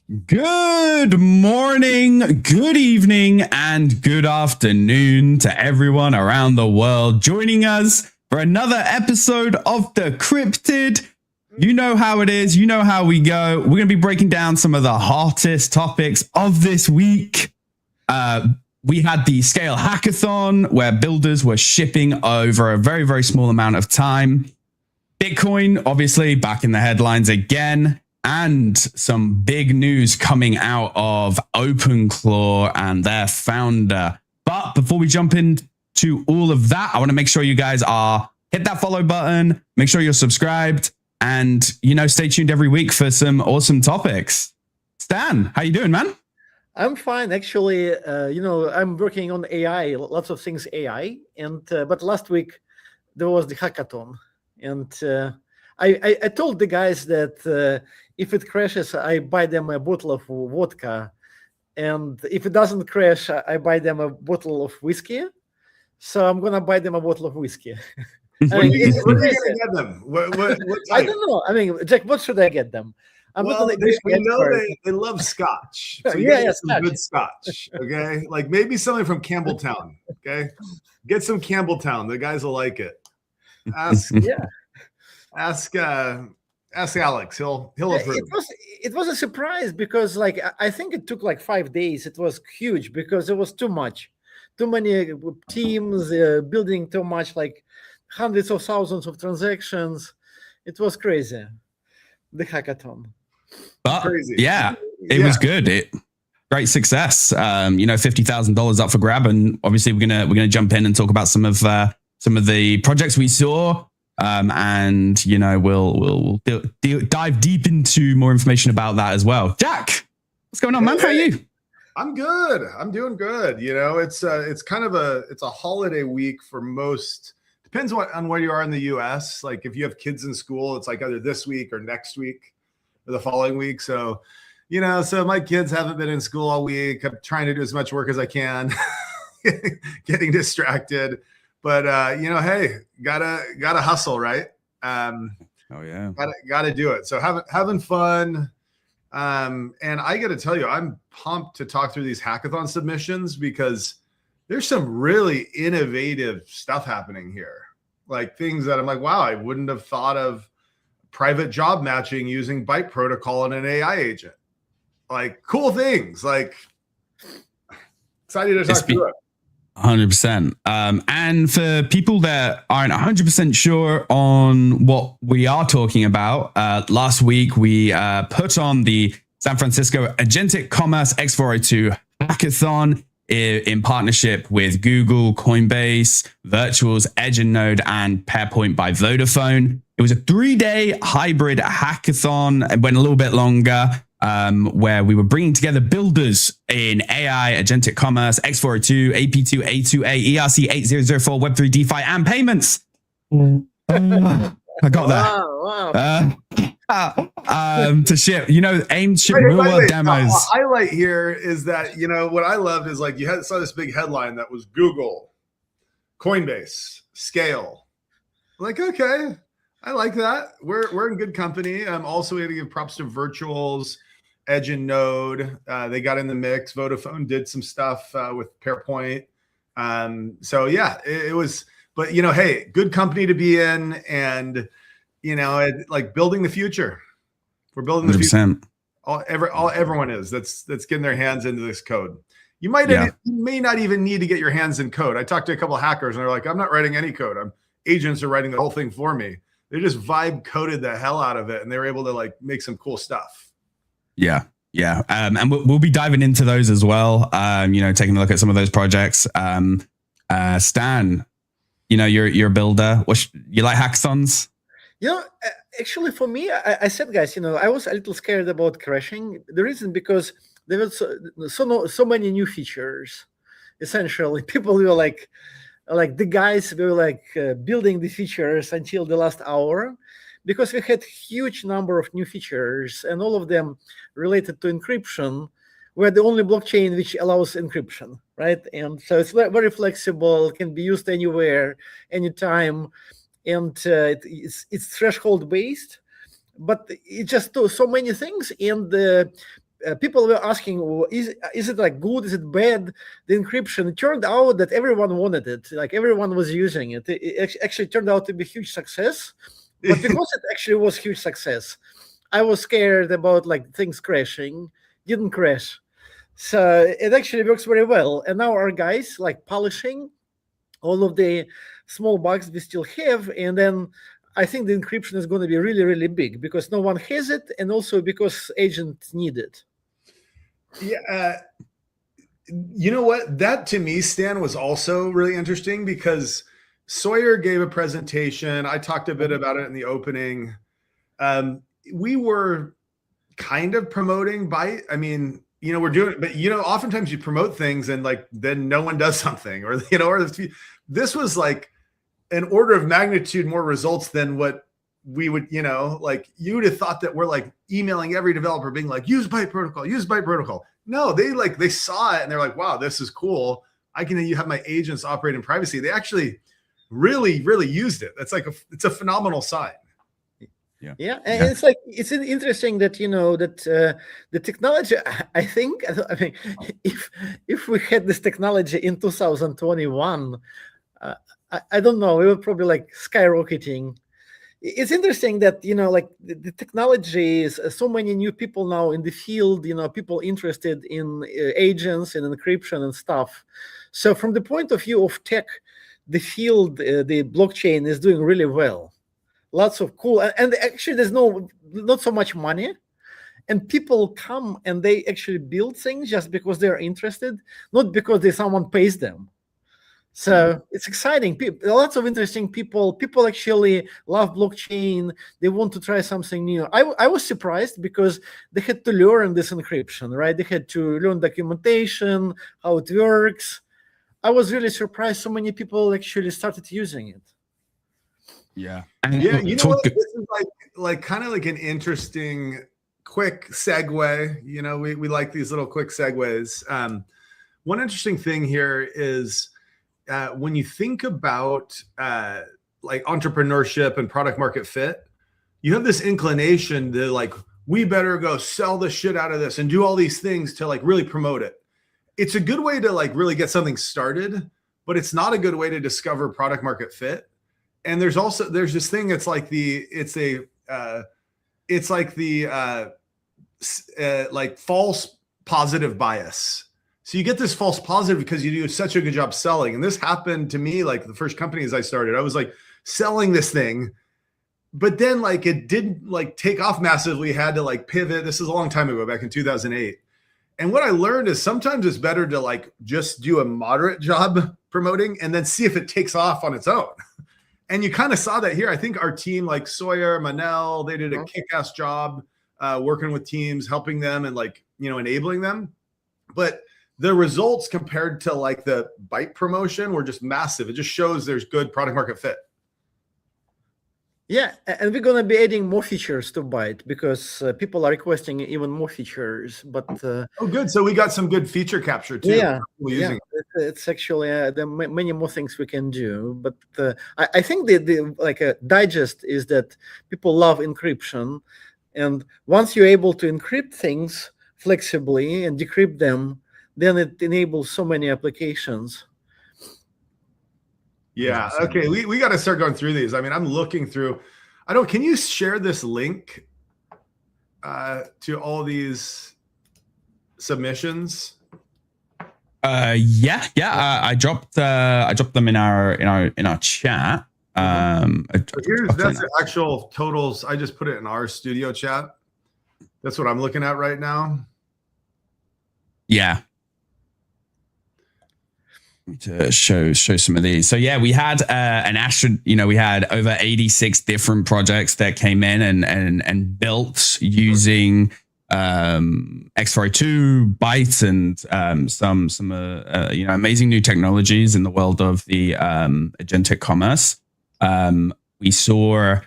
Good morning, good evening, and good afternoon to everyone around the world joining us for another episode of DECRYPTED. You know how it is, you know how we go. We're going to be breaking down some of the hottest topics of this week. We had the Scale Hackathon where builders were shipping over a very, very small amount of time. Bitcoin, obviously, back in the headlines again. And some big news coming out of OpenClaw and their founder. But before we jump into all of that, I want to make sure you guys hit that follow button, make sure you're subscribed, and stay tuned every week for some awesome topics. Stan, how you doing, man? I'm fine, actually. I'm working on AI, lots of things AI, and but last week there was the hackathon, and I told the guys that if it crashes, I buy them a bottle of vodka, and if it doesn't crash, I buy them a bottle of whiskey. So I'm gonna buy them a bottle of whiskey. What are you gonna get them? What I don't know. I mean, Jack, what should I get them? We know they love Scotch. So some good Scotch. Okay, like maybe something from Campbelltown. Okay, get some Campbelltown. The guys will like it. Ask Alex. He'll approve. It was a surprise because I think it took like 5 days. It was huge because there was too many teams building too much, like hundreds of thousands of transactions. It was crazy. The hackathon. But crazy. It was good. Great success. $50,000 up for grab, and obviously we're gonna jump in and talk about some of the projects we saw. We'll dive deep into more information about that as well. Jack, what's going on, man? How are you? I'm good. I'm doing good. It's kind of a holiday week for most. Depends on where you are in the U.S. Like if you have kids in school, it's like either this week or next week or the following week. So, so my kids haven't been in school all week. I'm trying to do as much work as I can, getting distracted. But hey, gotta hustle, right? Gotta do it. So having fun. And I got to tell you, I'm pumped to talk through these hackathon submissions because there's some really innovative stuff happening here. Like things that I'm like, wow, I wouldn't have thought of private job matching using Byte protocol and an AI agent. Like cool things. Like excited to talk through it. 100%. And for people that aren't 100% sure on what we are talking about, last week we put on the San Francisco Agentic Commerce X402 Hackathon in partnership with Google, Coinbase, Virtuals, Edge and Node, and Pairpoint by Vodafone. It was a 3-day hybrid hackathon. It went a little bit longer. Where we were bringing together builders in AI, agentic commerce, X402, AP2, A2A, ERC 8004, Web3, DeFi, and payments. I got that. Wow. To ship, aim to ship real world demos. The highlight here is that, what I loved is like you saw this big headline that was Google, Coinbase, Scale. Like, okay, I like that. We're in good company. I'm also going to give props to Virtuals, Edge and Node. They got in the mix. Vodafone did some stuff with Pairpoint. It was, but hey, good company to be in, and like building the future. We're building the 100%. Future. Everyone is that's getting their hands into this code. You may not even need to get your hands in code. I talked to a couple of hackers and they're like, I'm not writing any code. Agents are writing the whole thing for me. They just vibe coded the hell out of it, and they were able to like make some cool stuff. Yeah. And we'll be diving into those as well. Taking a look at some of those projects. Stan, you're a builder. You like hackathons? Actually, for me, I said, guys, I was a little scared about crashing. The reason because there was so many new features. Essentially, people were like the guys were like building the features until the last hour, because we had huge number of new features, and all of them related to encryption. We're the only blockchain which allows encryption, right? And so it's very flexible, can be used anywhere, anytime, and it's threshold based. But it's just so many things, and people were asking, is it like good? Is it bad? The encryption. It turned out that everyone wanted it. Like everyone was using it. It actually turned out to be a huge success. But because it actually was huge success, I was scared about like things crashing. Didn't crash. So it actually works very well. And now our guys like polishing all of the small bugs we still have. And then I think the encryption is going to be really, really big because no one has it. And also because agents need it. Yeah. You know what? That to me, Stan, was also really interesting because Sawyer gave a presentation. I talked a bit about it in the opening. We were kind of promoting Byte. I mean, we're doing, but oftentimes you promote things and like then no one does something, or or this was like an order of magnitude more results than what we would, like you would have thought that we're like emailing every developer being like, use Byte protocol, use Byte protocol. No, they saw it and they're like, wow, this is cool. You have my agents operate in privacy. They actually really, really used it. That's like it's a phenomenal sign. Yeah, and it's interesting that that the technology. I mean, if we had this technology in 2021, I don't know, we were probably like skyrocketing. It's interesting that like the technology is so many new people now in the field. People interested in agents and encryption and stuff. So from the point of view of tech, the field, the blockchain is doing really well. Lots of cool, and actually there's not so much money, and people come and they actually build things just because they're interested, not because someone pays them. So it's exciting. Lots of interesting people actually love blockchain. They want to try something new. I was surprised because they had to learn this encryption, right? They had to learn documentation, how it works. I was really surprised so many people actually started using it. Yeah. Yeah, what? This is like kind of like an interesting quick segue. We like these little quick segues. One interesting thing here is when you think about like entrepreneurship and product market fit, you have this inclination to like, we better go sell the shit out of this and do all these things to like really promote it. It's a good way to like really get something started, but it's not a good way to discover product market fit. And there's this thing. It's like like false positive bias. So you get this false positive because you do such a good job selling. And this happened to me, like the first companies I started, I was like selling this thing, but then like it didn't like take off massively, had to like pivot. This is a long time ago, back in 2008. And what I learned is sometimes it's better to like just do a moderate job promoting and then see if it takes off on its own. And you kind of saw that here. I think our team, like Sawyer, Manel, they did a kick-ass job working with teams, helping them and like, enabling them. But the results compared to like the Byte promotion were just massive. It just shows there's good product market fit. Yeah, and we're going to be adding more features to Byte because people are requesting even more features. But oh, good. So we got some good feature capture too. Yeah, it's actually there are many more things we can do. But I think the like a digest is that people love encryption, and once you're able to encrypt things flexibly and decrypt them, then it enables so many applications. Yeah. Okay. We got to start going through these. I mean, I'm looking through. Can you share this link to all these submissions? Yeah. I dropped them in our chat. That's the actual totals. I just put it in our studio chat. That's what I'm looking at right now. Yeah. To show some of these. So yeah, we had we had over 86 different projects that came in and built using X402, Byte, and some amazing new technologies in the world of the agentic commerce. We saw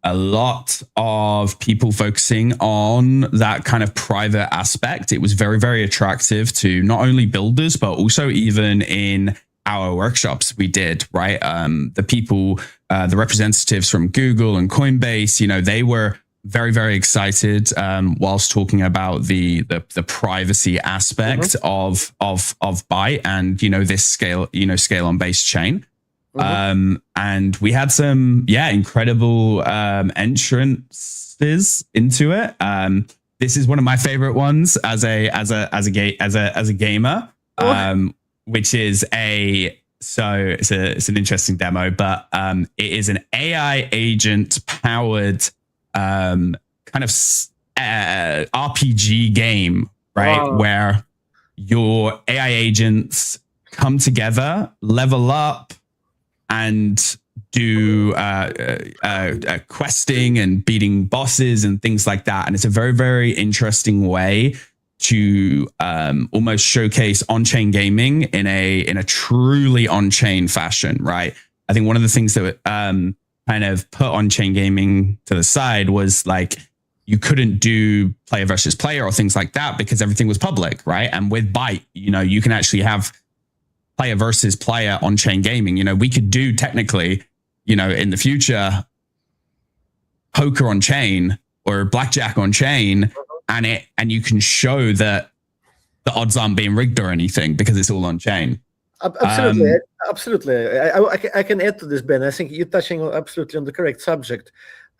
a lot of people focusing on that kind of private aspect. It was very, very attractive to not only builders, but also even in our workshops we did, right? The people, the representatives from Google and Coinbase, they were very, very excited whilst talking about the privacy aspect of Byte and this scale on base chain. And we had some incredible entrances into it. This is one of my favorite ones as a gamer, which is it's an interesting demo, but it is an AI agent powered kind of RPG game, right? Wow. Where your AI agents come together, level up, and do questing and beating bosses and things like that. And it's a very, very interesting way to almost showcase on-chain gaming in a truly on-chain fashion, right? I think one of the things that kind of put on-chain gaming to the side was like you couldn't do player versus player or things like that because everything was public, right? And with Byte, you can actually have player versus player on-chain gaming. We could do technically, in the future, poker on chain or blackjack on chain, and you can show that the odds aren't being rigged or anything because it's all on chain. Absolutely, absolutely. I can add to this, Ben. I think you're touching absolutely on the correct subject.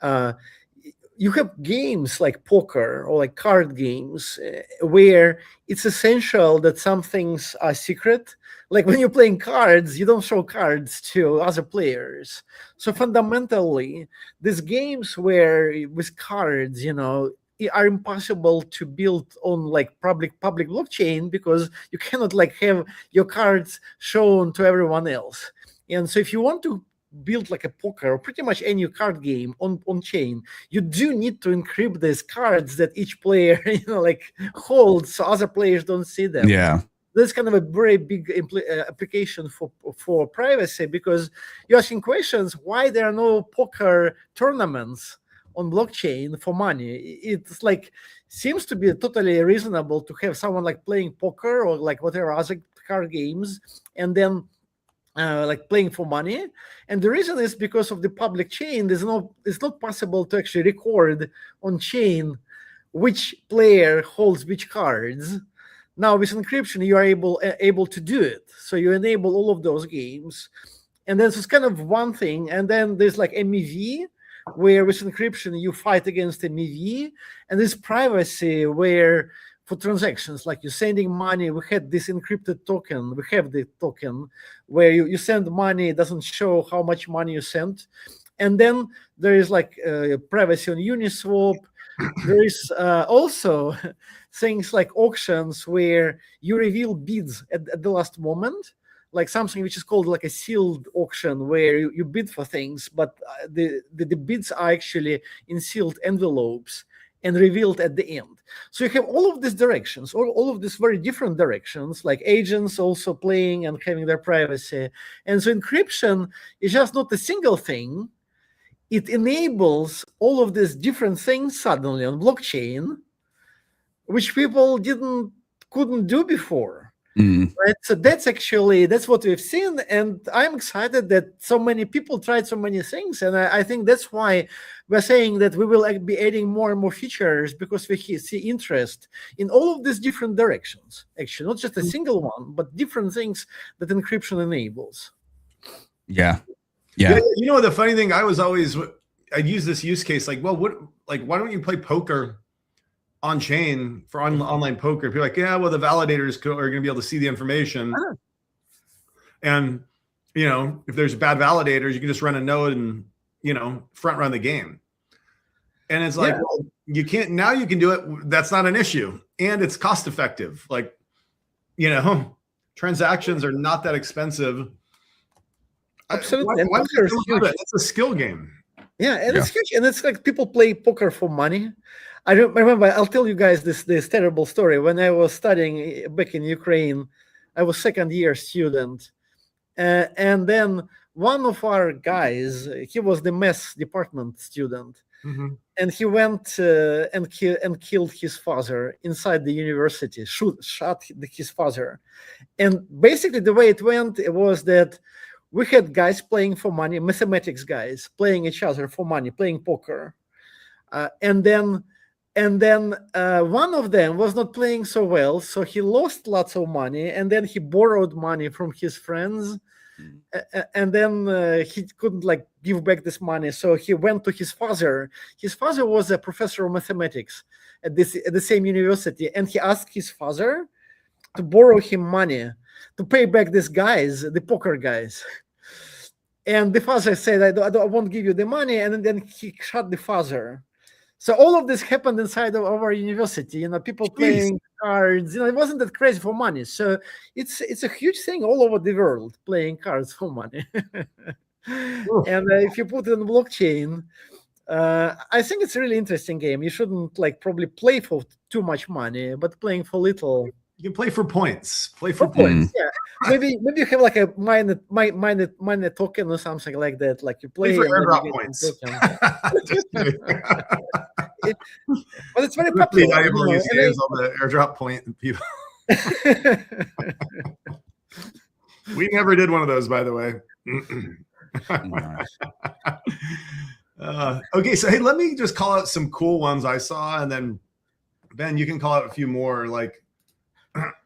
You have games like poker or like card games where it's essential that some things are secret. Like when you're playing cards, you don't show cards to other players. So fundamentally, these games where with cards, are impossible to build on like public blockchain because you cannot like have your cards shown to everyone else. And so if you want to build like a poker or pretty much any card game on chain, you do need to encrypt these cards that each player holds so other players don't see them. Yeah. That's kind of a very big application for privacy, because you're asking questions why there are no poker tournaments on blockchain for money. It's like seems to be totally reasonable to have someone like playing poker or like whatever other card games and then like playing for money. And the reason is because of the public chain. It's not possible to actually record on chain which player holds which cards. Now with encryption, you are able to do it. So you enable all of those games. And then it's kind of one thing. And then there's like MEV, where with encryption, you fight against MEV. And there's privacy where for transactions, like you're sending money, we had this encrypted token. We have the token where you send money, it doesn't show how much money you sent. And then there is like privacy on Uniswap. There is also things like auctions where you reveal bids at the last moment, like something which is called like a sealed auction, where you bid for things, but the bids are actually in sealed envelopes and revealed at the end. So you have all of these directions, all of these very different directions, like agents also playing and having their privacy. And so encryption is just not a single thing. It enables all of these different things suddenly on blockchain, which people couldn't do before. Right? So that's what we've seen, and I'm excited that so many people tried so many things, and I think that's why we're saying that we will be adding more and more features, because we see interest in all of these different directions. Actually, not just a single one, but different things that encryption enables. Yeah. The funny thing, I'd use this use case like, well, why don't you play poker on chain for online poker? People are like, yeah, well, the validators are going to be able to see the information. And, if there's bad validators, you can just run a node and, front run the game. And it's like, well, you can't, now you can do it. That's not an issue. And it's cost effective. Like, transactions are not that expensive. Absolutely. Why it's a skill game. Yeah, and it's huge. And it's like people play poker for money. I remember, I'll tell you guys this terrible story. When I was studying back in Ukraine, I was second-year student. And then one of our guys, he was the math department student. And he went and killed his father inside the university, shot his father. And basically the way it went, it was that we had guys playing for money, mathematics guys playing each other for money, playing poker. And then one of them was not playing so well, so he lost lots of money, and then he borrowed money from his friends, and then he couldn't like give back this money, so he went to his father. His father was a professor of mathematics at the same university, and he asked his father to borrow him money to pay back these guys, the poker guys. And the father said, I won't give you the money, and then he shot the father. So all of this happened inside of our university, people playing cards. It wasn't that crazy for money. So it's a huge thing all over the world, playing cards for money. And if you put it on blockchain, I think it's a really interesting game. You shouldn't probably play for too much money, but playing for little. You can play for points. Play for points. Yeah. Maybe you have like a mine token or something like that. Like you play for airdrop points. But it's very popular. Valuable these days on the airdrop point people. We never did one of those, by the way. Okay, so hey, let me just call out some cool ones I saw, and then Ben, you can call out a few more. Like,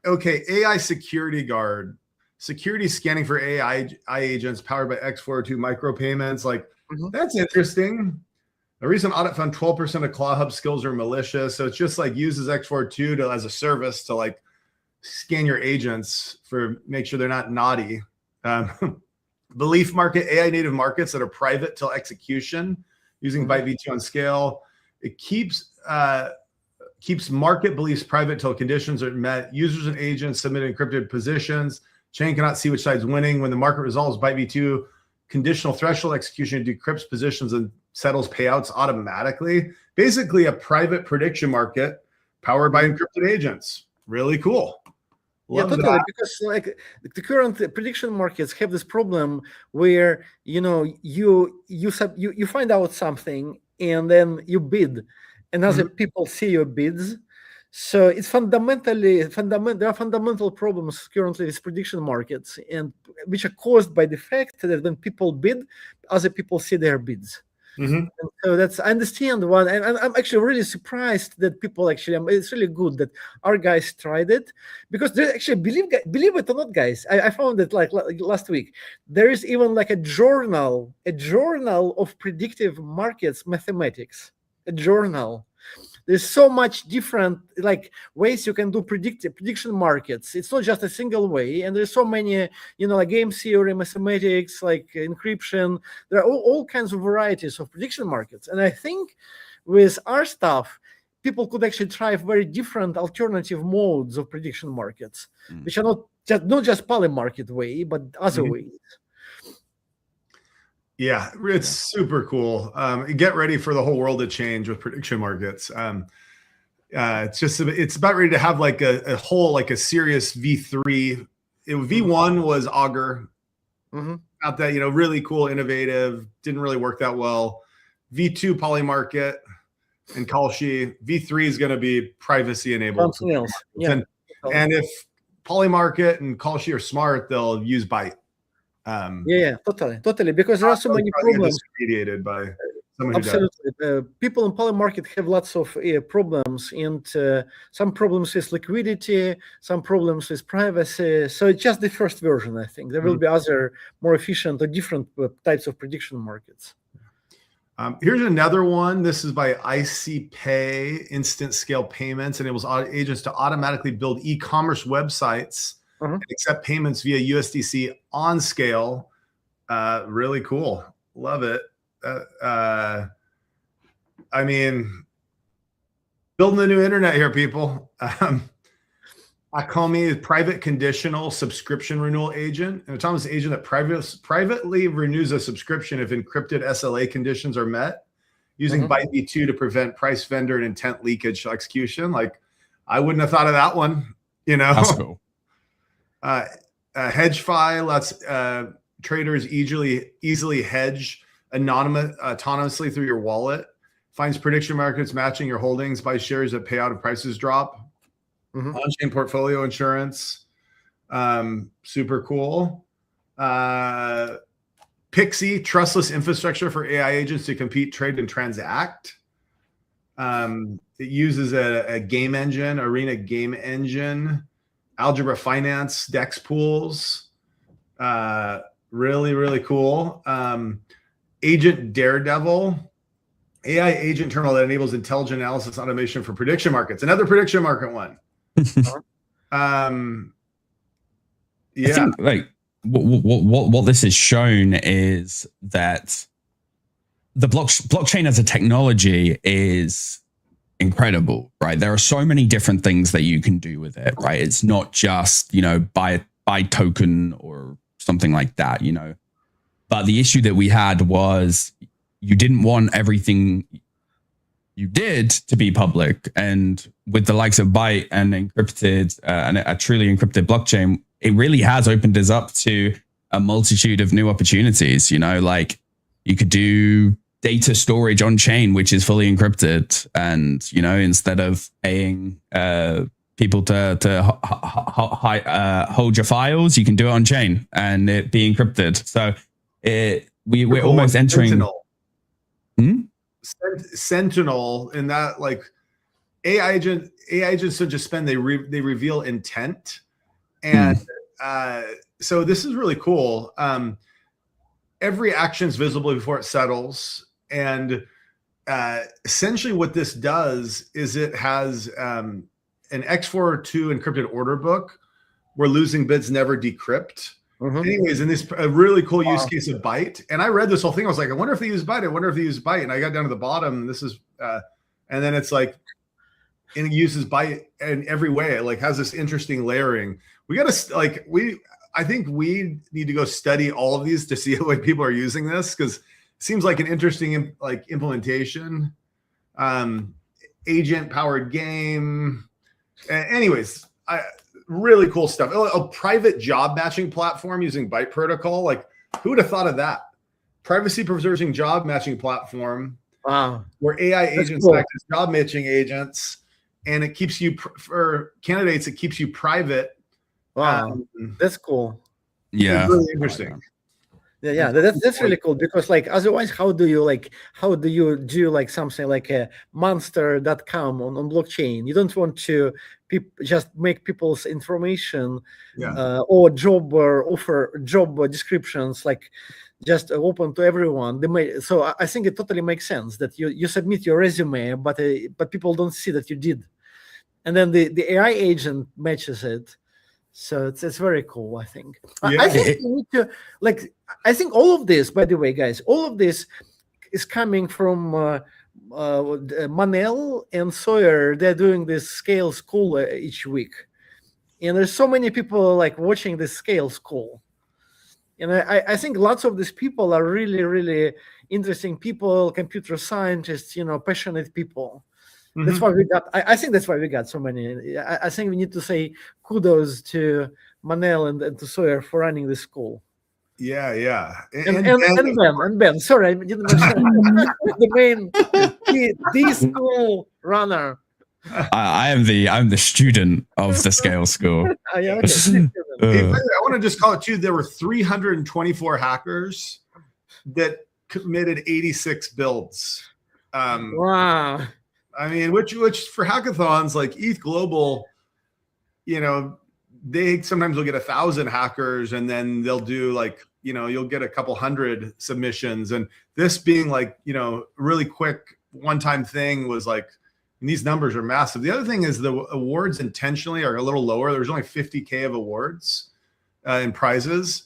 okay, AI security guard, security scanning for AI agents powered by X402 micropayments. Like, that's interesting. A recent audit found 12% of ClawHub skills are malicious. So it's just like uses X402 as a service to like scan your agents for make sure they're not naughty. Belief market, AI native markets that are private till execution using Byte V2 on scale. It keeps market beliefs private till conditions are met. Users and agents submit encrypted positions. Chain cannot see which side's winning. When the market resolves, Byte V2 conditional threshold execution decrypts positions and settles payouts automatically. Basically a private prediction market powered by encrypted agents. Really cool. Love totally, that. Because like the current prediction markets have this problem where you find out something and then you bid, and other people see your bids. So it's fundamental. There are fundamental problems currently with prediction markets, and which are caused by the fact that when people bid, other people see their bids. And so I understand one, and I'm actually really surprised that people it's really good that our guys tried it, because they actually believe it or not, guys. I found it like last week. There is even like a journal of predictive markets mathematics. A journal. There's so much different ways you can do prediction markets. It's not just a single way, and there's so many, like game theory, mathematics, like encryption. There are all kinds of varieties of prediction markets. And I think with our stuff, people could actually try very different alternative modes of prediction markets, which are not just polymarket way, but other ways. Yeah, it's super cool. Get ready for the whole world to change with prediction markets. It's about ready to have like a whole, like a serious V3. V1 was Augur. Not that, really cool, innovative, didn't really work that well. V2 Polymarket and Kalshi. V3 is going to be privacy enabled. Yeah. And if Polymarket and Kalshi are smart, they'll use Byte. Totally. Because there are so many problems. Mediated by someone. Absolutely. People in Polymarket have lots of problems, and some problems with liquidity, some problems with privacy. So it's just the first version, I think. There will be other more efficient or different types of prediction markets. Here's another one. This is by ICPay, Instant Scale Payments, enables agents to automatically build e-commerce websites and accept payments via USDC on scale. Really cool. Love it. I mean, building the new internet here, people. Akomi is private conditional subscription renewal agent, an autonomous agent that privately renews a subscription if encrypted SLA conditions are met, using Byte V2 to prevent price, vendor, and intent leakage execution. Like, I wouldn't have thought of that one. That's cool. HedgeFi lets traders easily hedge autonomously through your wallet. Finds prediction markets matching your holdings, buys shares that pay out if prices drop. On-chain portfolio insurance, super cool. Pixie, trustless infrastructure for AI agents to compete, trade, and transact. It uses a game engine, Arena game engine, algebra finance, DEX pools. Really, really cool. Agent Daredevil, AI agent terminal that enables intelligent analysis automation for prediction markets. Another prediction market one. Yeah. I think like what this has shown is that the blockchain as a technology is incredible, right? There are so many different things that you can do with it, right? It's not just, buy token or something like that, But the issue that we had was you didn't want everything you did to be public. And with the likes of Byte and encrypted and a truly encrypted blockchain, it really has opened us up to a multitude of new opportunities. Like you could do data storage on chain, which is fully encrypted. And, instead of paying people to hold your files, you can do it on chain and it be encrypted. So we're almost entering Sentinel. Sentinel, in that like AI agents don't just spend, they reveal intent. And so this is really cool. Every action is visible before it settles. And essentially what this does is it has an X402 encrypted order book where losing bids never decrypt. Anyways, in this a really cool use case of Byte, and I read this whole thing. I was like, I wonder if they use Byte. I wonder if they use Byte. And I got down to the bottom, and this is, and then it's like, and it uses Byte in every way. It like has this interesting layering. We got to like I think we need to go study all of these to see how people are using this, because it seems like an interesting like implementation. Agent powered game. Anyways, really cool stuff. A private job matching platform using Byte protocol. Like, who would have thought of that? Privacy preserving job matching platform. Wow. Where AI agents act as job matching agents, and it keeps you for candidates. It keeps you private. Wow, that's cool. Yeah, it's really interesting. Yeah, that's really cool, because like otherwise, how do you do like something like a monster.com on blockchain? You don't want to just make people's information or job offer job descriptions like just open to everyone. So I think it totally makes sense that you submit your resume, but people don't see that you did, and then the AI agent matches it. So it's very cool, I think. Yeah. I think we need to, like, I think all of this, by the way, guys, all of this is coming from Manel and Sawyer. They're doing this Scale School each week. And there's so many people like watching this Scale School. And I think lots of these people are really, really interesting people, computer scientists, passionate people. That's why we got. I think that's why we got so many. I think we need to say kudos to Manel and to Sawyer for running this school. Yeah. And Ben. Sorry, I didn't mention the main the school runner. I'm the student of the Scale School. Okay. I want to just call it too. There were 324 hackers that committed 86 builds. Wow. I mean, which for hackathons like ETH Global, they sometimes will get 1,000 hackers, and then they'll do like, you'll get a couple hundred submissions. And this being like, really quick one-time thing was like, and these numbers are massive. The other thing is the awards intentionally are a little lower. There's only 50K of awards and prizes,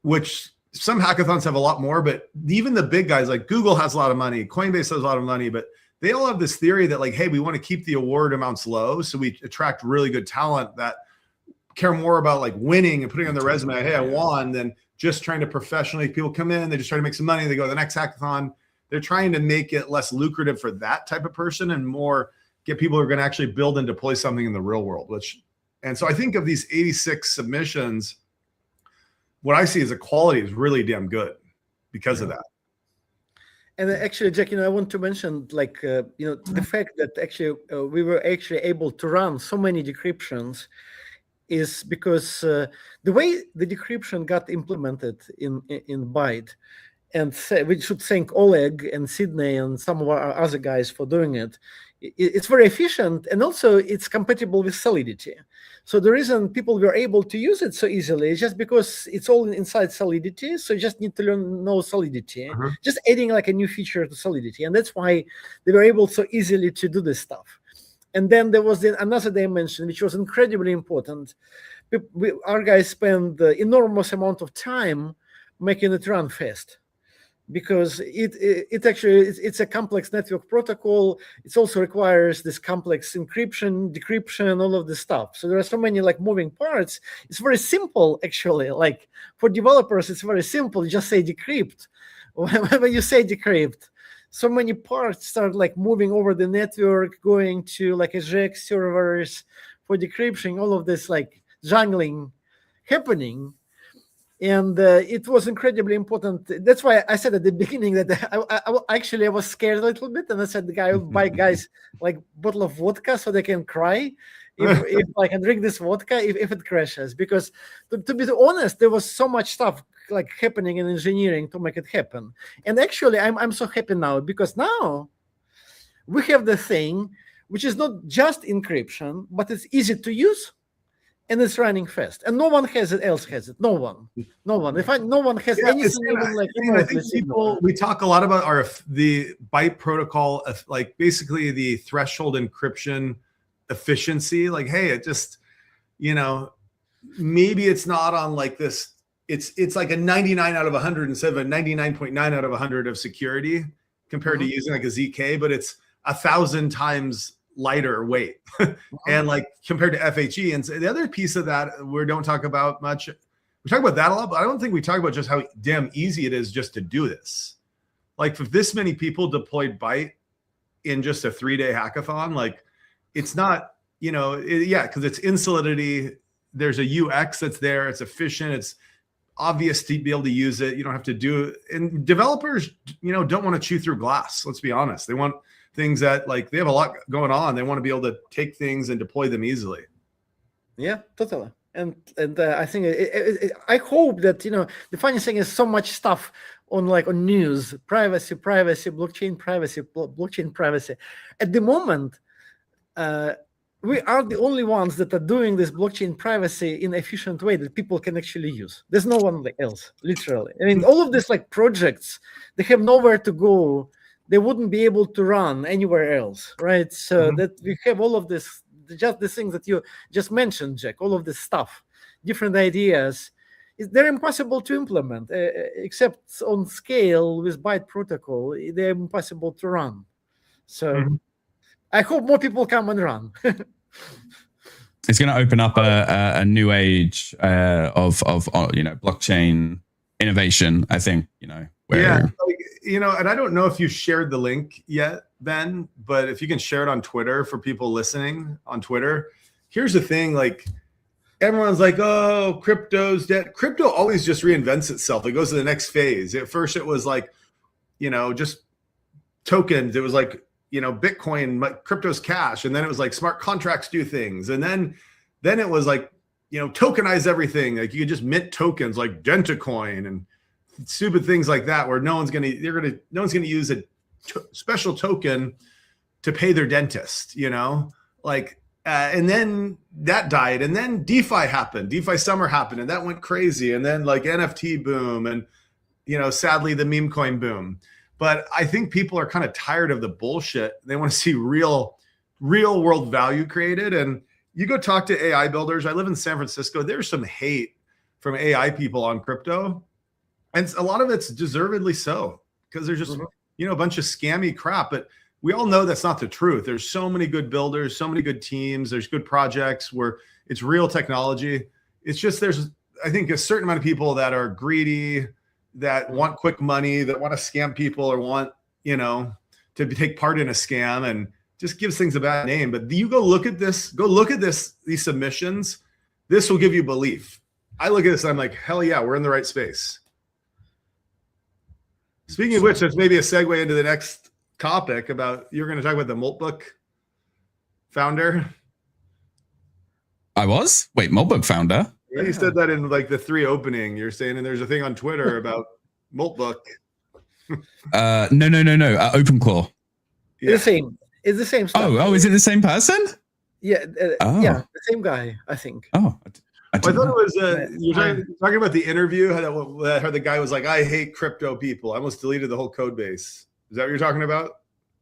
which some hackathons have a lot more, but even the big guys like Google has a lot of money, Coinbase has a lot of money, but they all have this theory that like, hey, we want to keep the award amounts low, so we attract really good talent that care more about like winning and putting on their resume, hey, I won, than just trying to professionally. People come in, they just try to make some money, they go to the next hackathon. They're trying to make it less lucrative for that type of person and more get people who are going to actually build and deploy something in the real world. And so I think of these 86 submissions, what I see is the quality is really damn good because of that. And actually, Jack, I want to mention like, the fact that actually we were actually able to run so many decryptions is because the way the decryption got implemented in Byte and we should thank Oleg and Sydney and some of our other guys for doing it. It's very efficient, and also it's compatible with Solidity. So the reason people were able to use it so easily is just because it's all inside Solidity. So you just need to know Solidity, just adding like a new feature to Solidity, and that's why they were able so easily to do this stuff. And then there was another dimension which was incredibly important. Our guys spend the enormous amount of time making it run fast, because it's a complex network protocol. It also requires this complex encryption, decryption, all of this stuff. So there are so many like moving parts. It's very simple, actually. Like for developers, it's very simple. You just say decrypt. When you say decrypt, so many parts start like moving over the network, going to like AJAX servers for decryption, all of this like jungling happening. And it was incredibly important. That's why I said at the beginning that I was scared a little bit, and I said the guy will buy guys like bottle of vodka so they can cry if I can drink this vodka if it crashes. Because to be honest, there was so much stuff like happening in engineering to make it happen. And actually, I'm so happy now, because now we have the thing which is not just encryption, but it's easy to use. And it's running fast, and no one else has it. No one. No one has anything even like. I think we talk a lot about the byte protocol, like basically the threshold encryption efficiency. Like, hey, it just, maybe it's not on like this. It's like a 99 out of 100 instead of a 99.9 out of 100 of security compared to using like a ZK, but it's 1,000 times lighter weight and like compared to FHE. And so the other piece of that we don't talk about much, we talk about that a lot, but I don't think we talk about just how damn easy it is just to do this. Like if this many people deployed Byte in just a 3-day hackathon, like it's not, because it's in Solidity, there's a UX that's there, it's efficient, it's obvious to be able to use it. You don't have to do, and developers, don't want to chew through glass. Let's be honest. They want things that like they have a lot going on. They want to be able to take things and deploy them easily. Yeah, totally. And I think I hope that the funny thing is so much stuff on news, privacy, blockchain privacy. At the moment, we are the only ones that are doing this blockchain privacy in an efficient way that people can actually use. There's no one else, literally. I mean, all of these like projects, they have nowhere to go. They wouldn't be able to run anywhere else, right? So that we have all of this, just the things that you just mentioned, Jack, all of this stuff, different ideas, they're impossible to implement, except on scale with Byte protocol, they're impossible to run. So I hope more people come and run. It's going to open up a new age of blockchain innovation, I think, where and I don't know if you shared the link yet, Ben, but if you can share it on Twitter for people listening on Twitter. Here's the thing, like everyone's like, oh, crypto's dead. Crypto always just reinvents itself. It goes to the next phase. At first it was like, just tokens. It was like, Bitcoin, crypto's cash. And then it was like smart contracts do things. And then it was like, tokenize everything. Like you could just mint tokens like Dentacoin and stupid things like that, where no one's gonna use a special token to pay their dentist, and then that died, and then DeFi happened, DeFi summer happened, and that went crazy, and then like NFT boom, and sadly the meme coin boom. But I think people are kind of tired of the bullshit. They want to see real world value created. And you go talk to AI builders. I live in San Francisco. There's some hate from AI people on crypto. And a lot of it's deservedly so, because there's just, a bunch of scammy crap. But we all know that's not the truth. There's so many good builders, so many good teams. There's good projects where it's real technology. It's just there's, I think, a certain amount of people that are greedy, that want quick money, that want to scam people or want, to take part in a scam, and just gives things a bad name. But you go look at this, these submissions. This will give you belief. I look at this and I'm like, hell yeah, we're in the right space. Speaking of which, that's maybe a segue into the next topic about, you're going to talk about the Moltbook founder. I was? Wait, Moltbook founder? Yeah. You said that in like the 3 opening. You're saying, and there's a thing on Twitter about Moltbook. No. OpenClaw. It's the same. It's the same stuff. Oh, is it the same person? Yeah, yeah, the same guy, I think. Oh, I thought it was you're talking about the interview how the guy was like, I hate crypto people. I almost deleted the whole code base. Is that what you're talking about?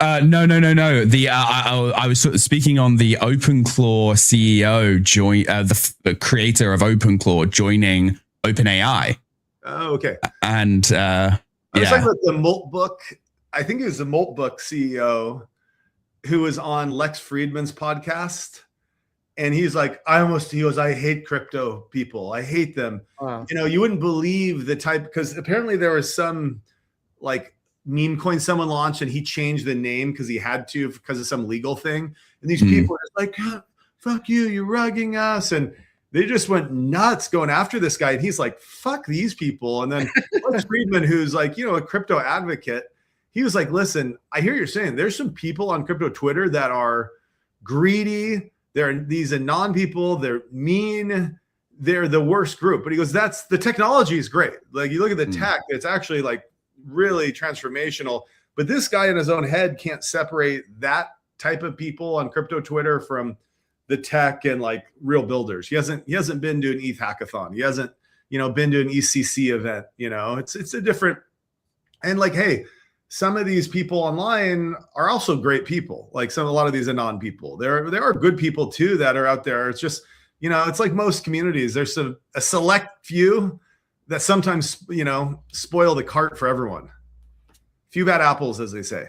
No. I was sort of speaking on the OpenClaw CEO the creator of OpenClaw joining OpenAI. Oh, okay. And I was talking about the Moltbook. I think it was the Moltbook CEO who was on Lex Friedman's podcast. And he's like, he goes, I hate crypto people. I hate them. Wow. You know, you wouldn't believe the type, because apparently there was some like meme coin someone launched and he changed the name because he had to because of some legal thing. And these people are just like, oh, fuck you, you're rugging us. And they just went nuts going after this guy. And he's like, fuck these people. And then Lex Friedman, who's like, a crypto advocate, he was like, listen, I hear you're saying there's some people on crypto Twitter that are greedy. They're these anon people. They're mean. They're the worst group. But he goes, the technology is great. Like you look at the tech, it's actually like really transformational. But this guy in his own head can't separate that type of people on crypto Twitter from the tech and like real builders. He hasn't been to an ETH hackathon. He hasn't, been to an ECC event. It's a different, and like, hey, some of these people online are also great people. Like a lot of these anon people, there are good people too that are out there. It's just, it's like most communities. There's a select few that sometimes, spoil the cart for everyone. Few bad apples, as they say.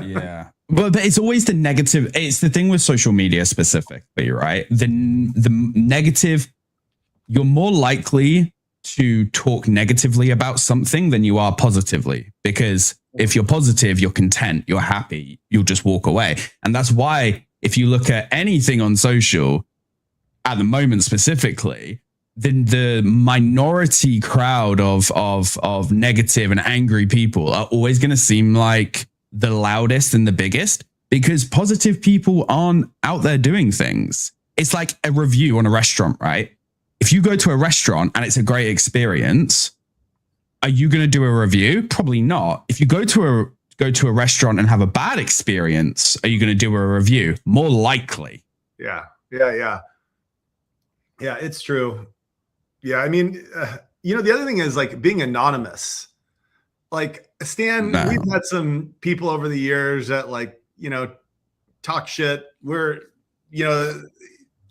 Yeah. But it's always the negative. It's the thing with social media specifically, right? The negative, you're more likely to talk negatively about something than you are positively, because if you're positive, you're content, you're happy, you'll just walk away. And that's why if you look at anything on social at the moment specifically, then the minority crowd of negative and angry people are always going to seem like the loudest and the biggest, because positive people aren't out there doing things. It's like a review on a restaurant, right? If you go to a restaurant and it's a great experience, are you going to do a review? Probably not. If you go to a restaurant and have a bad experience, are you going to do a review? More likely. Yeah, it's true. Yeah, I mean, the other thing is like being anonymous. Like Stan, we've had some people over the years that like, talk shit.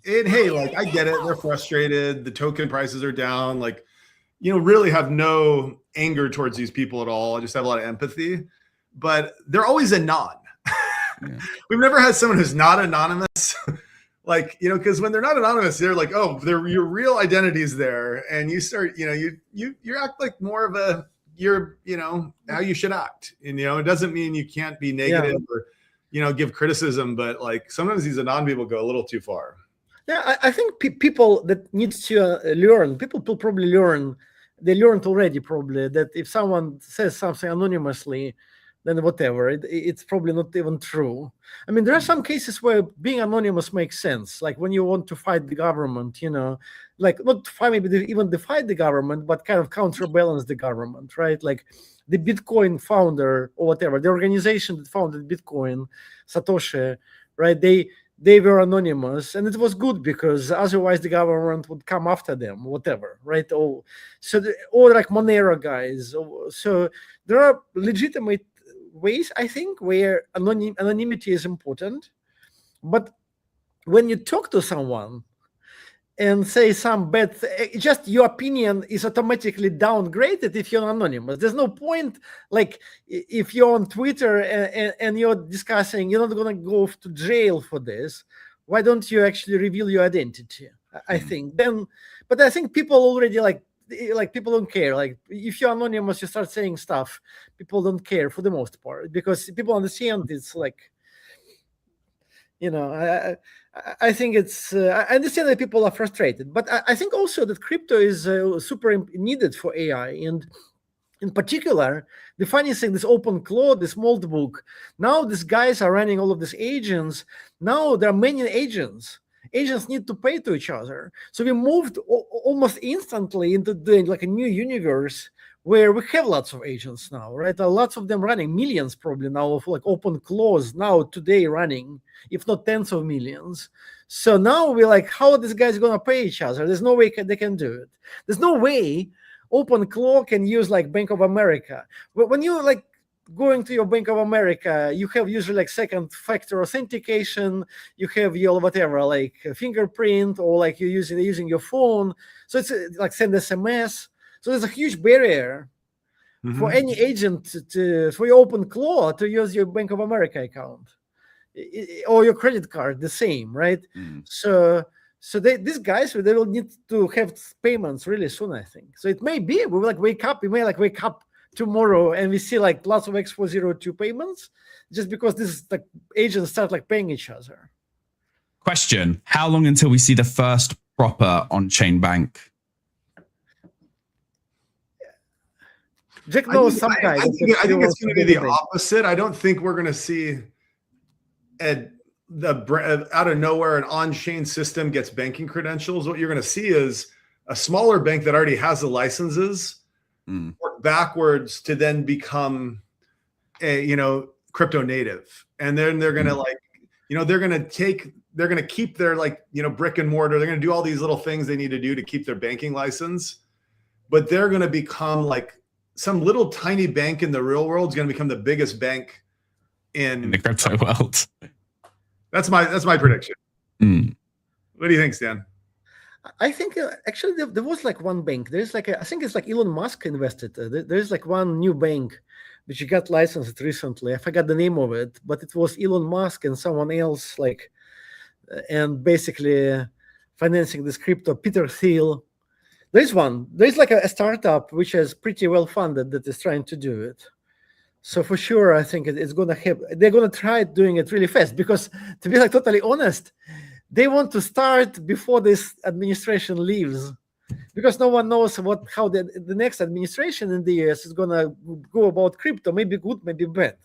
And hey, like I get it. They're frustrated. The token prices are down. Like, really have no anger towards these people at all. I just have a lot of empathy. But they're always anon. Yeah. We've never had someone who's not anonymous. Like, because when they're not anonymous, they're like, oh, your real identity is there. And you start, you act like more of you're how you should act. And, it doesn't mean you can't be negative or, give criticism. But like sometimes these anon people go a little too far. Yeah, I think people that needs to learn, people will probably learn, they learned already probably that if someone says something anonymously, then whatever, it's probably not even true. I mean, there are some cases where being anonymous makes sense. Like when you want to fight the government, like not fight, maybe even defy the government, but kind of counterbalance the government, right? Like the Bitcoin founder or whatever, the organization that founded Bitcoin, Satoshi, right? They were anonymous, and it was good because otherwise the government would come after them, whatever, right? Or like Monero guys. So there are legitimate ways, I think, where anonymity is important. But when you talk to someone and say some bad just your opinion is automatically downgraded if you're anonymous. There's no point, like if you're on Twitter and you're discussing, you're not going to go to jail for this. Why don't you actually reveal your identity? I think then, but I think people already like people don't care. Like if you're anonymous, you start saying stuff, people don't care for the most part because people understand it's like, I think it's, I understand that people are frustrated, but I think also that crypto is super needed for AI. And in particular, the funny thing, this OpenClaw, this Moltbook, now these guys are running all of these agents. Now there are many agents. Agents need to pay to each other. So we moved almost instantly into doing like a new universe where we have lots of agents now, right? Lots of them running, millions probably now of like open clause now today running, if not tens of millions. So now we're like, how are these guys going to pay each other? There's no way they can do it. There's no way OpenClaw can use like Bank of America. When you like going to your Bank of America, you have usually like second factor authentication. You have your whatever, like fingerprint, or like you're using your phone. So it's like send SMS. So there's a huge barrier for any agent for your OpenClaw to use your Bank of America account or your credit card, the same, right? So these guys, they will need to have payments really soon, I think. So it may be we may wake up tomorrow and we see like lots of X402 payments just because this like agents start like paying each other. Question: how long until we see the first proper on-chain bank? Jack knows some guy. I think it's going to be the opposite. I don't think we're going to see out of nowhere an on-chain system gets banking credentials. What you're going to see is a smaller bank that already has the licenses work backwards to then become a crypto native, and then they're going to they're going to keep their brick and mortar. They're going to do all these little things they need to do to keep their banking license, but they're going to become like some little tiny bank in the real world is going to become the biggest bank in the crypto world. That's my prediction. What do you think, Stan? I think actually there was like one bank. There's like I think it's like Elon Musk invested. There's like one new bank which got licensed recently. I forgot the name of it, but it was Elon Musk and someone else and basically financing this crypto. Peter Thiel. There's like a startup which is pretty well funded that is trying to do it. So for sure, I think it's going to happen. They're going to try doing it really fast because, to be like totally honest, they want to start before this administration leaves, because no one knows how the next administration in the US is going to go about crypto. Maybe good, maybe bad,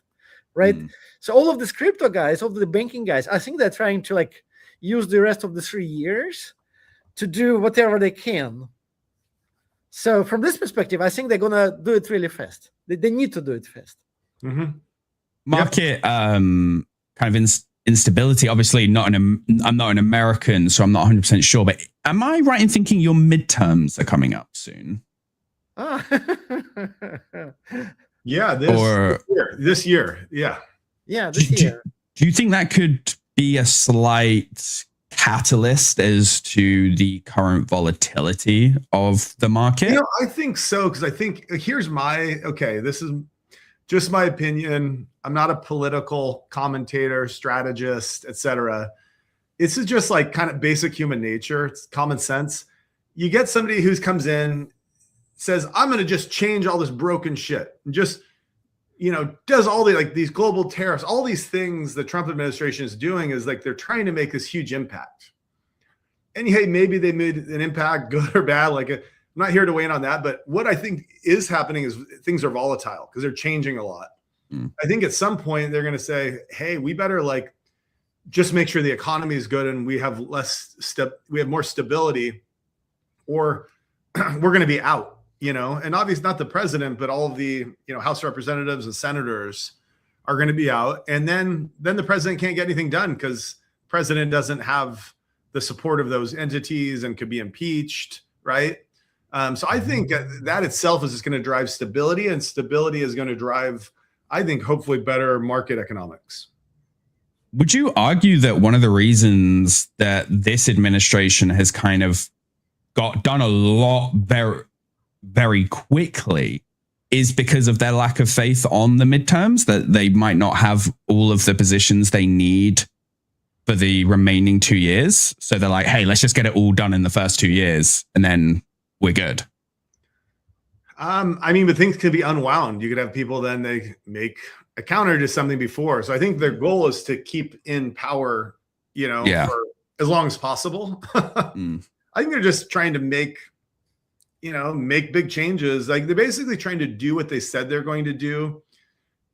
right? So all of these crypto guys, all of the banking guys, I think they're trying to like use the rest of the 3 years to do whatever they can. So from this perspective, I think they're going to do it really fast. They need to do it fast. Market kind of instability. Obviously, I'm not an American, so I'm not 100% sure. But am I right in thinking your midterms are coming up soon? Yeah, this year. Yeah. Yeah, this year. Do you think that could be a slight catalyst as to the current volatility of the market? I think so, because I think this is just my opinion. I'm not a political commentator, strategist, etc. This is just like kind of basic human nature. It's common sense. You get somebody who comes in, says, I'm going to just change all this broken shit, and just does all these global tariffs, all these things the Trump administration is doing is like they're trying to make this huge impact. And hey, maybe they made an impact, good or bad. Like I'm not here to weigh in on that, but what I think is happening is things are volatile because they're changing a lot. I think at some point they're going to say, hey, we better just make sure the economy is good and we have more stability, or we're going to be out. And obviously not the president, but all of the, House representatives and senators are going to be out. And then the president can't get anything done because the president doesn't have the support of those entities and could be impeached. Right. So I think that itself is just going to drive stability, and stability is going to drive, I think, hopefully better market economics. Would you argue that one of the reasons that this administration has kind of done a lot very, very quickly is because of their lack of faith on the midterms, that they might not have all of the positions they need for the remaining 2 years? So they're like, hey, let's just get it all done in the first 2 years and then we're good. But things could be unwound. You could have people then they make a counter to something before. So I think their goal is to keep in power, for as long as possible. I think they're just trying to make big changes. Like they're basically trying to do what they said they're going to do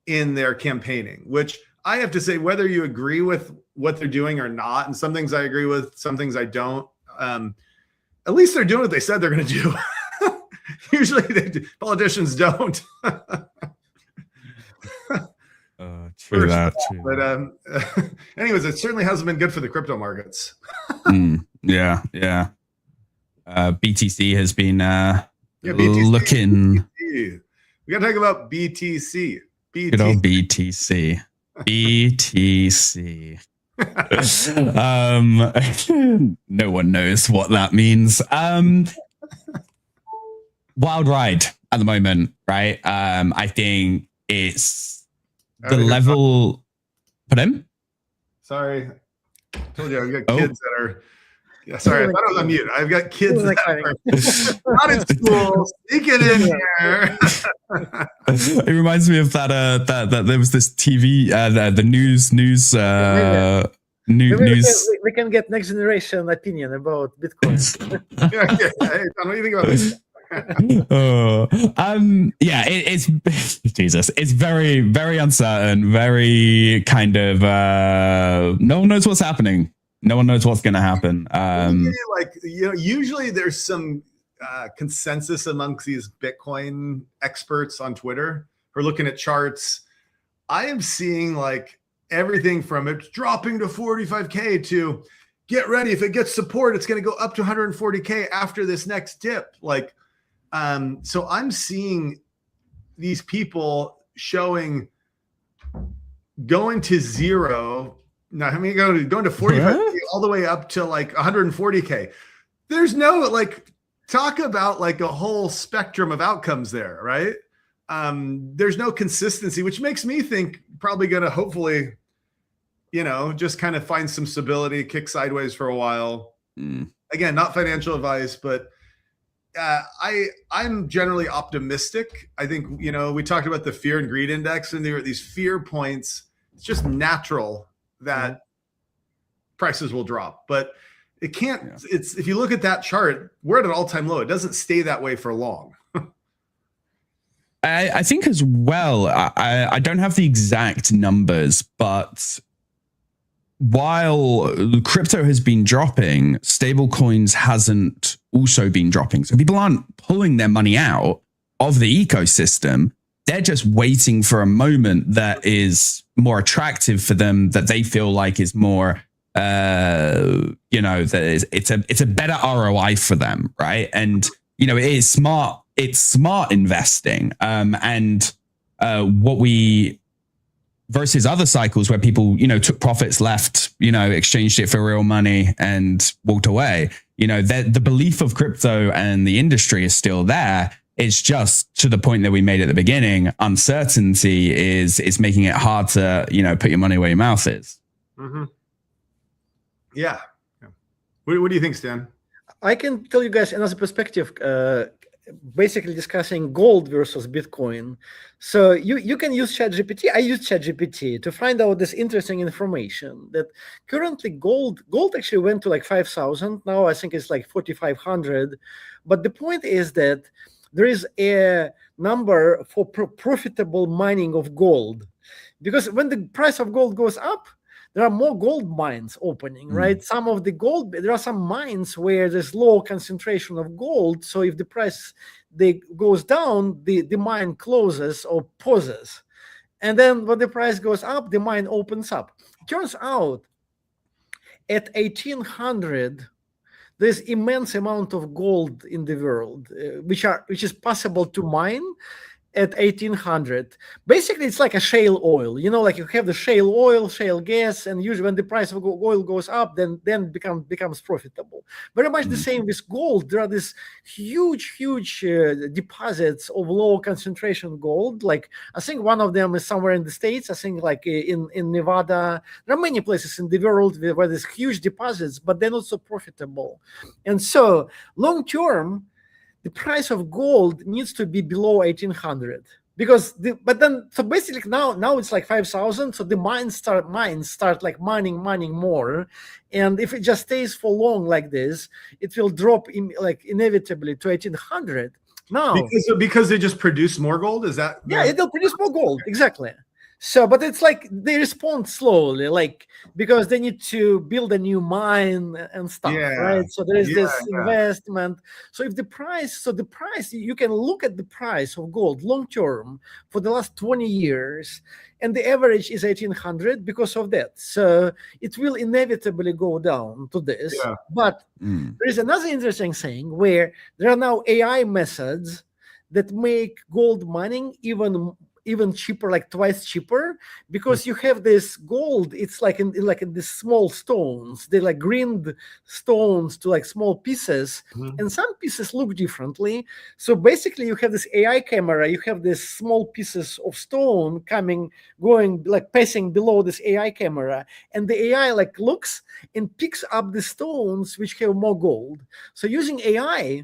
in their campaigning, which I have to say, whether you agree with what they're doing or not, and some things I agree with, some things I don't, at least they're doing what they said they're going to do. Usually politicians don't. True that. But anyways, it certainly hasn't been good for the crypto markets. Yeah. BTC has been BTC, looking. BTC. We got to talk about BTC. Good old BTC. BTC. No one knows what that means. Wild ride at the moment, right? I think it's the level. Put in. Sorry, I told you I've got kids that are. Yeah, sorry, I thought I was on mute. I've got kids that are not in school. Sneak it in here. It reminds me of that there was this TV, the news. News. We can get next generation opinion about Bitcoin. Hey, Tom, what do you think about this? It's Jesus. It's very, very uncertain. Very kind of. No one knows what's happening. No one knows what's going to happen. Usually there's some consensus amongst these Bitcoin experts on Twitter who are looking at charts. I am seeing like everything from it's dropping to 45K to get ready. If it gets support, it's going to go up to 140K after this next dip. So I'm seeing these people showing going to zero. Now, I mean, going to 45K all the way up to like 140K. There's no talk about like a whole spectrum of outcomes there, right? There's no consistency, which makes me think probably going to hopefully, just kind of find some stability, kick sideways for a while. Again, not financial advice, but I'm generally optimistic. I think, we talked about the fear and greed index, and there are these fear points. It's just natural that prices will drop, but it can't. Yeah. It's if you look at that chart, we're at an all-time low. It doesn't stay that way for long. I think as well. I don't have the exact numbers, but while crypto has been dropping, stable coins hasn't also been dropping. So people aren't pulling their money out of the ecosystem. They're just waiting for a moment that is more attractive for them, that they feel like is more, it's a better ROI for them, right? And it is smart. It's smart investing. Versus other cycles where people, took profits, left, exchanged it for real money and walked away. The belief of crypto and the industry is still there. It's just to the point that we made at the beginning. Uncertainty is making it hard to, put your money where your mouth is. Mm-hmm. Yeah. What do you think, Stan? I can tell you guys another perspective, basically discussing gold versus Bitcoin. So you can use ChatGPT. I use ChatGPT to find out this interesting information that currently gold actually went to like 5,000. Now I think it's like 4,500. But the point is that there is a number for profitable mining of gold, because when the price of gold goes up, there are more gold mines opening, right? Some of the gold, there are some mines where there's low concentration of gold. So if the price goes down, the mine closes or pauses. And then when the price goes up, the mine opens up. Turns out at 1800, there's immense amount of gold in the world, which is possible to mine at 1800. Basically, it's like a shale oil. Like you have the shale oil, shale gas, and usually when the price of oil goes up, then becomes profitable. Very much the same with gold. There are these huge deposits of low concentration gold. Like I think one of them is somewhere in the States. I think like in Nevada. There are many places in the world where there's huge deposits, but they're not so profitable. And so long term, the price of gold needs to be below 1800, because so basically now it's like 5,000. So the mines start like mining more, and if it just stays for long like this, it will drop inevitably to 1800. Now because they just produce more gold. Is that it will produce more gold, exactly. So, but it's like they respond slowly, like because they need to build a new mine and stuff, Yeah. right? So there is Yeah, this investment. So if the price, you can look at the price of gold long term for the last 20 years, and the average is 1800 because of that. So it will inevitably go down to this. Yeah. But there is another interesting thing where there are now AI methods that make gold mining even cheaper, like twice cheaper, because you have this gold. It's like in these small stones. They're like grind stones to like small pieces, and some pieces look differently. So basically, you have this AI camera. You have these small pieces of stone going like passing below this AI camera, and the AI like looks and picks up the stones which have more gold. So using AI,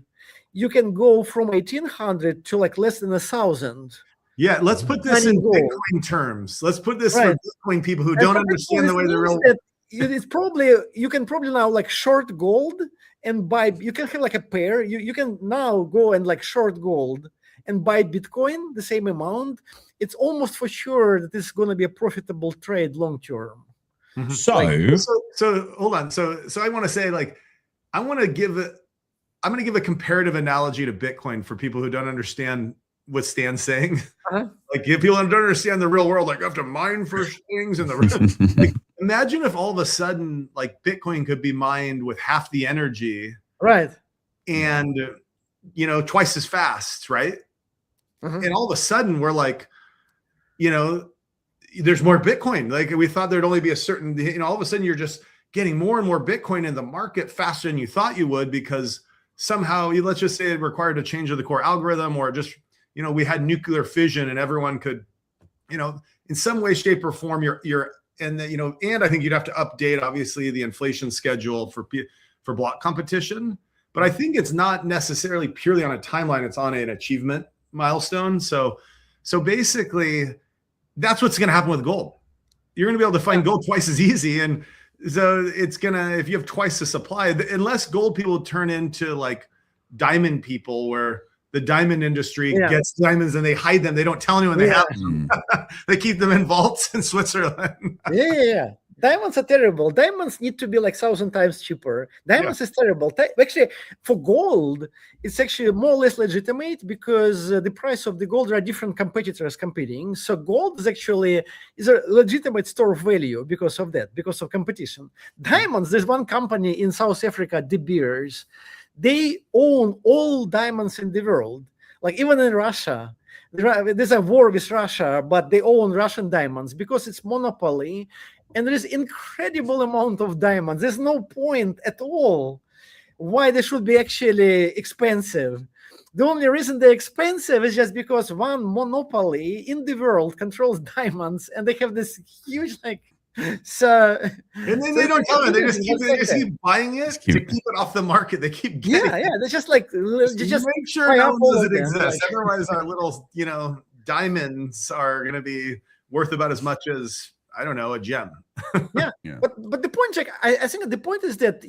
you can go from 1800 to like less than 1,000. Yeah, let's put this in Gold. Bitcoin terms. Let's put this Right. for Bitcoin people who don't understand the way the real. It's probably you can probably now like short gold and buy. You can have like a pair. You can now go and like short gold and buy Bitcoin the same amount. It's almost for sure that this is going to be a profitable trade long term. So hold on. So I want to say like I'm going to give a comparative analogy to Bitcoin for people who don't understand what Stan's saying. Like if people don't understand the real world, like you have to mine for things and the like, imagine if all of a sudden like Bitcoin could be mined with half the energy, right? And twice as fast, right? And all of a sudden we're like, there's more Bitcoin. Like we thought there'd only be a certain, all of a sudden you're just getting more and more Bitcoin in the market faster than you thought you would, because somehow let's just say it required a change of the core algorithm, or just we had nuclear fission and everyone could, in some way, shape, or form, and I think you'd have to update obviously the inflation schedule for block competition. But I think it's not necessarily purely on a timeline; it's on an achievement milestone. So basically, that's what's going to happen with gold. You're going to be able to find gold twice as easy, and so it's gonna, if you have twice the supply, unless gold people turn into like diamond people, where the diamond industry gets diamonds and they hide them. They don't tell anyone they have them. They keep them in vaults in Switzerland. Diamonds are terrible. Diamonds need to be like 1,000 times cheaper. Diamonds is terrible. Actually, for gold, it's actually more or less legitimate because the price of the gold, there are different competitors competing. So gold is actually a legitimate store of value because of that, because of competition. Diamonds, there's one company in South Africa, De Beers. They own all diamonds in the world. Like even in Russia, there's a war with Russia, but they own Russian diamonds because it's monopoly. And there is incredible amount of diamonds. There's no point at all why they should be actually expensive. The only reason they're expensive is just because one monopoly in the world controls diamonds, and they have this huge so. And then they don't tell it. They just keep buying it to keep it off the market. They keep getting They're just like just make sure no one knows it exists. Otherwise, our little diamonds are going to be worth about as much as, I don't know, a gem. But the point, I think the point is that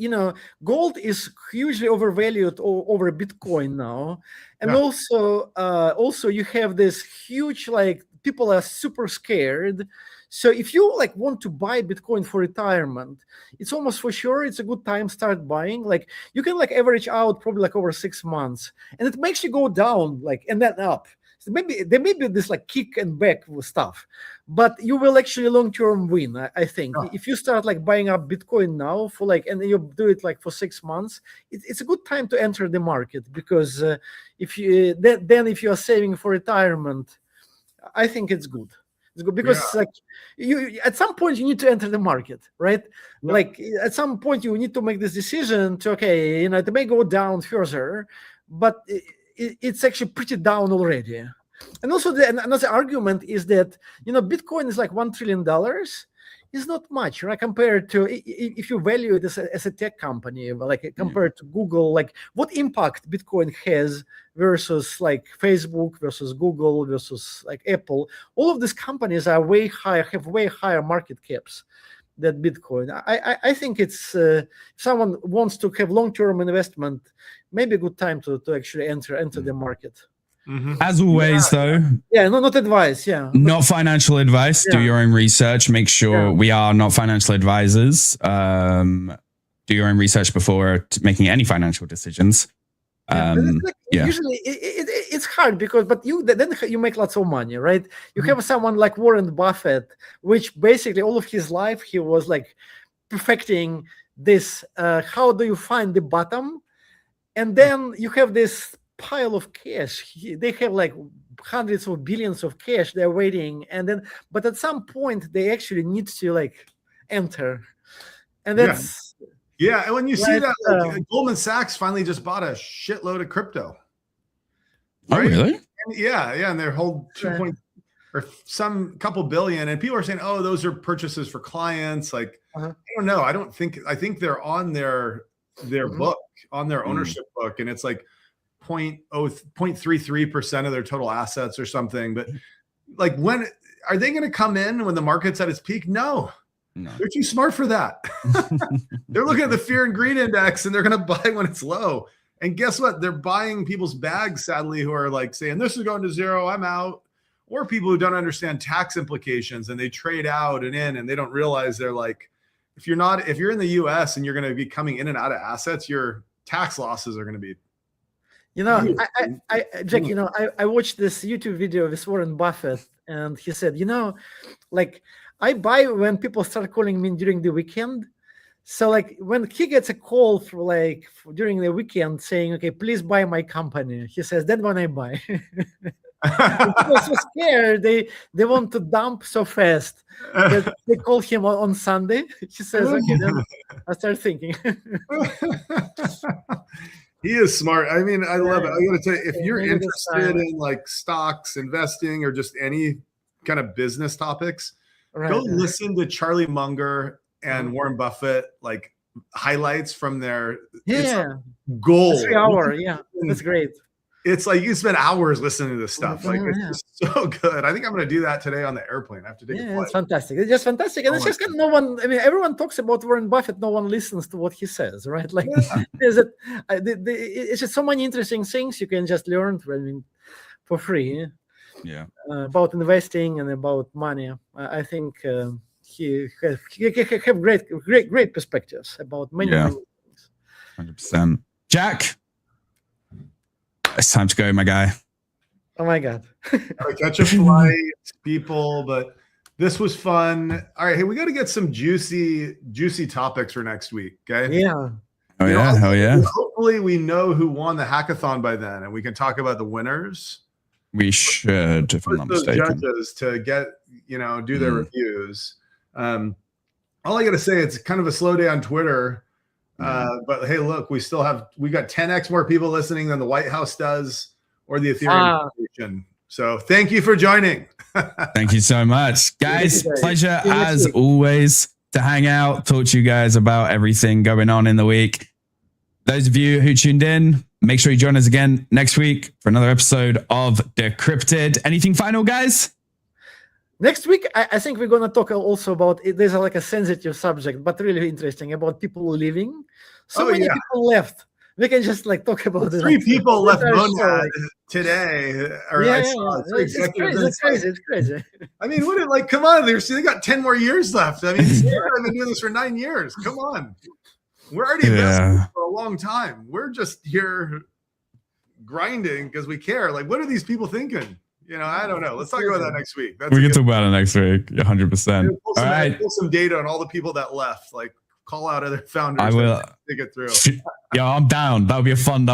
gold is hugely overvalued over Bitcoin now, and also you have this huge, like, people are super scared. So if you want to buy Bitcoin for retirement, it's almost for sure it's a good time start buying. Like you can average out probably over 6 months, and it makes you go down and then up. So maybe there may be this kick and back stuff, but you will actually long-term win. I think if you start buying up Bitcoin now for and you do it for 6 months, it's a good time to enter the market, because if you if you are saving for retirement, I think it's good. It's good because you at some point you need to enter the market, right? At some point you need to make this decision to it may go down further, but it's actually pretty down already. And also another argument is that Bitcoin is $1 trillion. Is not much, right? Compared to if you value it as a tech company, compared to Google, what impact Bitcoin has versus Facebook, versus Google, versus Apple. All of these companies are way higher, have way higher market caps than Bitcoin. I think it's if someone wants to have long-term investment, maybe a good time to actually enter the market. As always, though, Yeah, no, not advice. Yeah. not financial advice. Do Yeah. your own research. Make sure we are not financial advisors. Do your own research before making any financial decisions. Usually it's hard because then you make lots of money, right? You have someone like Warren Buffett, which basically all of his life he was like perfecting this. How do you find the bottom? And then you have this pile of cash. They have like hundreds of billions of cash. They're waiting, but at some point they actually need to like enter, and that's. Yeah, and when you see that, like, Goldman Sachs finally just bought a shitload of crypto. Right? Oh, really? And and they hold 2 or some couple billion, and people are saying, "Oh, those are purchases for clients." Like, I don't know. I think they're on their book, on their ownership book, and it's like 0.33% of their total assets or something. But like, when are they going to come in when the market's at its peak? No. They're too smart for that. They're looking at the fear and greed index and they're going to buy when it's low. And guess what? They're buying people's bags, sadly, who are like saying, this is going to zero, I'm out. Or people who don't understand tax implications and they trade out and in, and they don't realize they're like, if you're in the US and you're going to be coming in and out of assets, your tax losses are going to be. Jack, I watched this YouTube video with Warren Buffett, and he said, like, I buy when people start calling me during the weekend. So like when he gets a call during the weekend saying, okay, please buy my company, he says, then when I buy. People are so scared. They want to dump so fast that they call him on Sunday. He says, okay, then I start thinking. He is smart. I mean, I love it. I got to tell you, if you're interested in like stocks, investing, or just any kind of business topics, go listen to Charlie Munger and Warren Buffett like highlights from their gold. 3 hour, that's great. It's like you spend hours listening to this stuff. Like it's just so good. I think I'm going to do that today on the airplane. I have to take a flight. It's fantastic. It's just fantastic, and it's just no one. I mean, everyone talks about Warren Buffett. No one listens to what he says, right? Like, it's just so many interesting things you can just learn. For free. Yeah. About investing and about money. I think he have great perspectives about many things. 100%. Jack. It's time to go, my guy. Oh my God. Gotta catch a flight, people, but this was fun. All right, hey, we got to get some juicy topics for next week. Okay. Yeah. Oh yeah. Hell yeah. Hopefully, we know who won the hackathon by then, and we can talk about the winners. We should, if I'm not mistaken. Judges to get do their reviews. All I got to say, it's kind of a slow day on Twitter. But hey, look, we got 10x more people listening than the White House does or the Ethereum Foundation. So thank you for joining. Thank you so much, guys. Pleasure as always to hang out, talk to you guys about everything going on in the week. Those of you who tuned in, make sure you join us again next week for another episode of Decrypted. Anything final, guys? Next week, I think we're going to talk also about it. There's like a sensitive subject, but really interesting about people leaving. So many people left. We can just like talk about it. 3 people left Monad today. It's crazy. I mean, come on, they got 10 more years left. I mean, I've been doing this for 9 years. Come on. We're already investing for a long time. We're just here grinding because we care. Like, what are these people thinking? I don't know. Let's talk about that next week. We can talk about it next week. 100%. All right. Pull some data on all the people that left. Like, call out other founders. I will take it through. Yeah, I'm down. That'll be a fun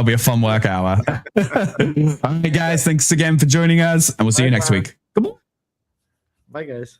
work hour. All right, guys. Thanks again for joining us, and we'll see you next week. Come on. Bye, guys.